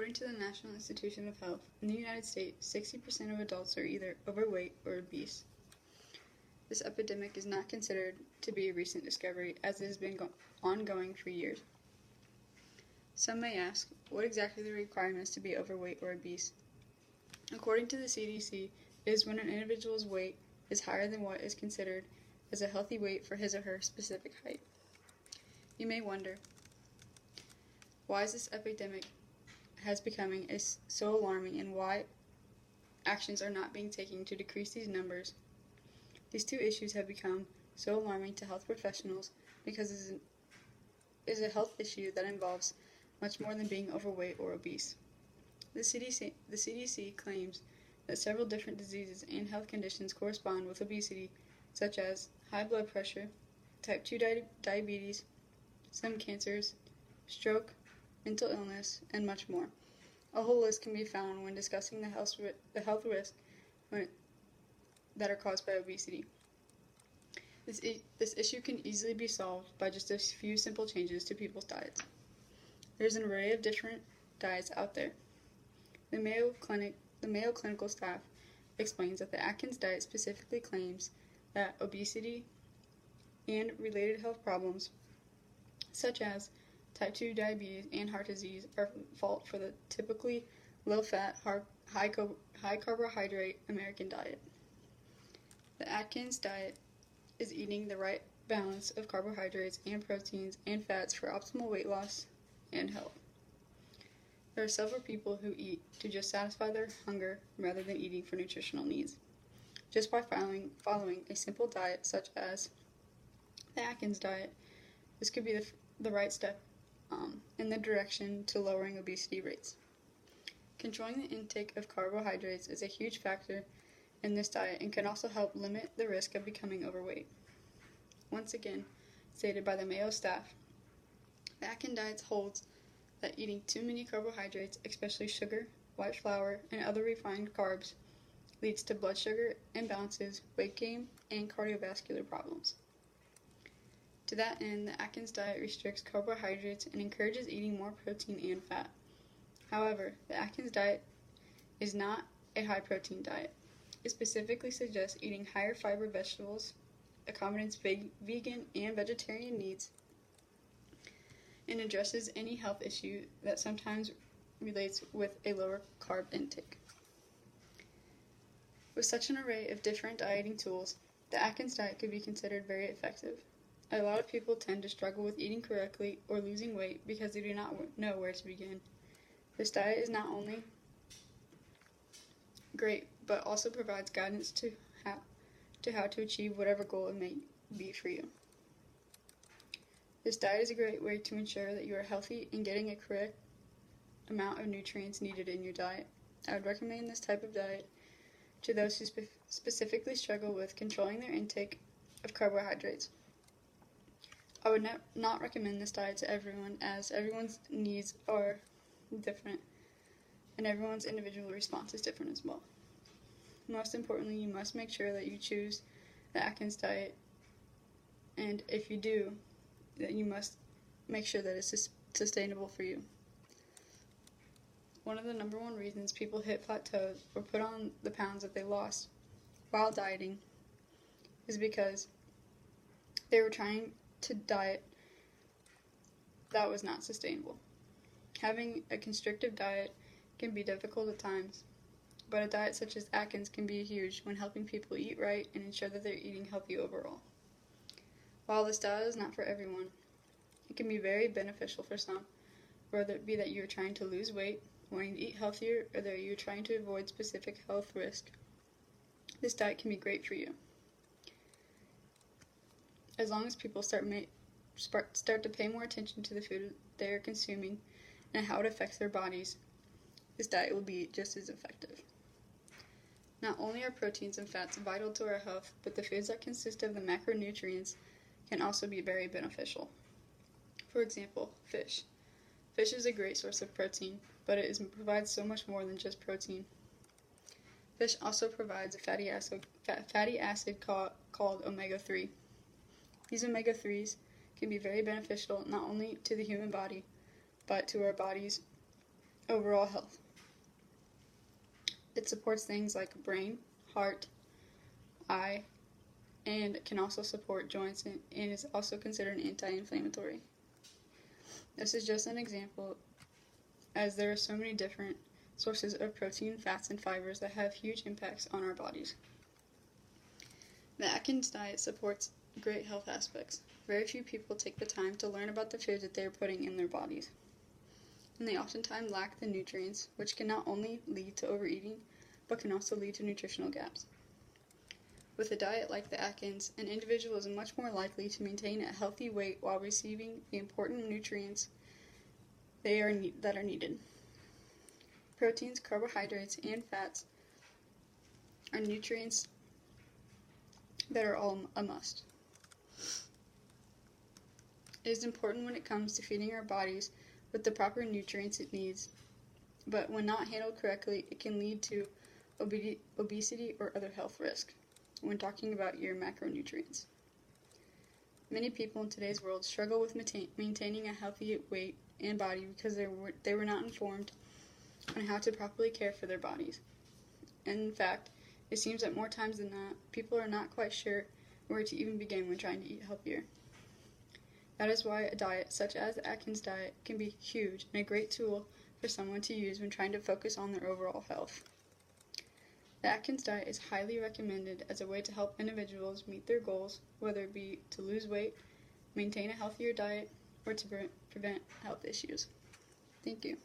According to the National Institution of Health, in the United States, 60% of adults are either overweight or obese. This epidemic is not considered to be a recent discovery, as it has been ongoing for years. Some may ask, what exactly are the requirements to be overweight or obese? According to the CDC, it is when an individual's weight is higher than what is considered as a healthy weight for his or her specific height. You may wonder, why is this epidemic becoming so alarming, and why actions are not being taken to decrease these numbers? These two issues have become so alarming to health professionals because it is a health issue that involves much more than being overweight or obese. The CDC claims that several different diseases and health conditions correspond with obesity, such as high blood pressure, type 2 diabetes, some cancers, stroke, mental illness, and much more. A whole list can be found when discussing the health risks that are caused by obesity. This issue can easily be solved by just a few simple changes to people's diets. There's an array of different diets out there. The Mayo Clinical staff explains that the Atkins diet specifically claims that obesity and related health problems, such as type 2 diabetes and heart disease, are fault for the typically low-fat, high carbohydrate American diet. The Atkins diet is eating the right balance of carbohydrates and proteins and fats for optimal weight loss and health. There are several people who eat to just satisfy their hunger rather than eating for nutritional needs. Just by following a simple diet such as the Atkins diet, this could be the right step in the direction to lowering obesity rates. Controlling the intake of carbohydrates is a huge factor in this diet and can also help limit the risk of becoming overweight. Once again, stated by the Mayo staff, the Atkins diet holds that eating too many carbohydrates, especially sugar, white flour, and other refined carbs, leads to blood sugar imbalances, weight gain, and cardiovascular problems. To that end, the Atkins diet restricts carbohydrates and encourages eating more protein and fat. However, the Atkins diet is not a high-protein diet. It specifically suggests eating higher fiber vegetables, accommodates vegan and vegetarian needs, and addresses any health issue that sometimes relates with a lower carb intake. With such an array of different dieting tools, the Atkins diet could be considered very effective. A lot of people tend to struggle with eating correctly or losing weight because they do not know where to begin. This diet is not only great, but also provides guidance to how to achieve whatever goal it may be for you. This diet is a great way to ensure that you are healthy and getting a correct amount of nutrients needed in your diet. I would recommend this type of diet to those who specifically struggle with controlling their intake of carbohydrates. I would not recommend this diet to everyone, as everyone's needs are different and everyone's individual response is different as well. Most importantly, you must make sure that you choose the Atkins diet, and if you do, that you must make sure that it's sustainable for you. One of the number one reasons people hit plateaus or put on the pounds that they lost while dieting is because they were trying to diet that was not sustainable. Having a constrictive diet can be difficult at times, but a diet such as Atkins can be huge when helping people eat right and ensure that they're eating healthy overall. While this diet is not for everyone, it can be very beneficial for some, whether it be that you're trying to lose weight, wanting to eat healthier, or that you're trying to avoid specific health risk. This diet can be great for you. As long as people start to pay more attention to the food they are consuming and how it affects their bodies, this diet will be just as effective. Not only are proteins and fats vital to our health, but the foods that consist of the macronutrients can also be very beneficial. For example, fish. Fish is a great source of protein, but it provides so much more than just protein. Fish also provides a fatty acid called omega-3. These omega-3s can be very beneficial not only to the human body, but to our bodies overall health. It supports things like brain, heart, eye, and can also support joints and is also considered an anti-inflammatory. This is just an example, as there are so many different sources of protein, fats, and fibers that have huge impacts on our bodies. The Atkins diet supports great health aspects. Very few people take the time to learn about the foods that they are putting in their bodies, and they oftentimes lack the nutrients, which can not only lead to overeating, but can also lead to nutritional gaps. With a diet like the Atkins, an individual is much more likely to maintain a healthy weight while receiving the important nutrients that are needed. Proteins, carbohydrates, and fats are nutrients that are all a must. It is important when it comes to feeding our bodies with the proper nutrients it needs, but when not handled correctly, it can lead to obesity or other health risks when talking about your macronutrients. Many people in today's world struggle with maintaining a healthy weight and body because they were not informed on how to properly care for their bodies. And in fact, it seems that more times than not, people are not quite sure where to even begin when trying to eat healthier. That is why a diet such as the Atkins diet can be huge and a great tool for someone to use when trying to focus on their overall health. The Atkins diet is highly recommended as a way to help individuals meet their goals, whether it be to lose weight, maintain a healthier diet, or to prevent health issues. Thank you.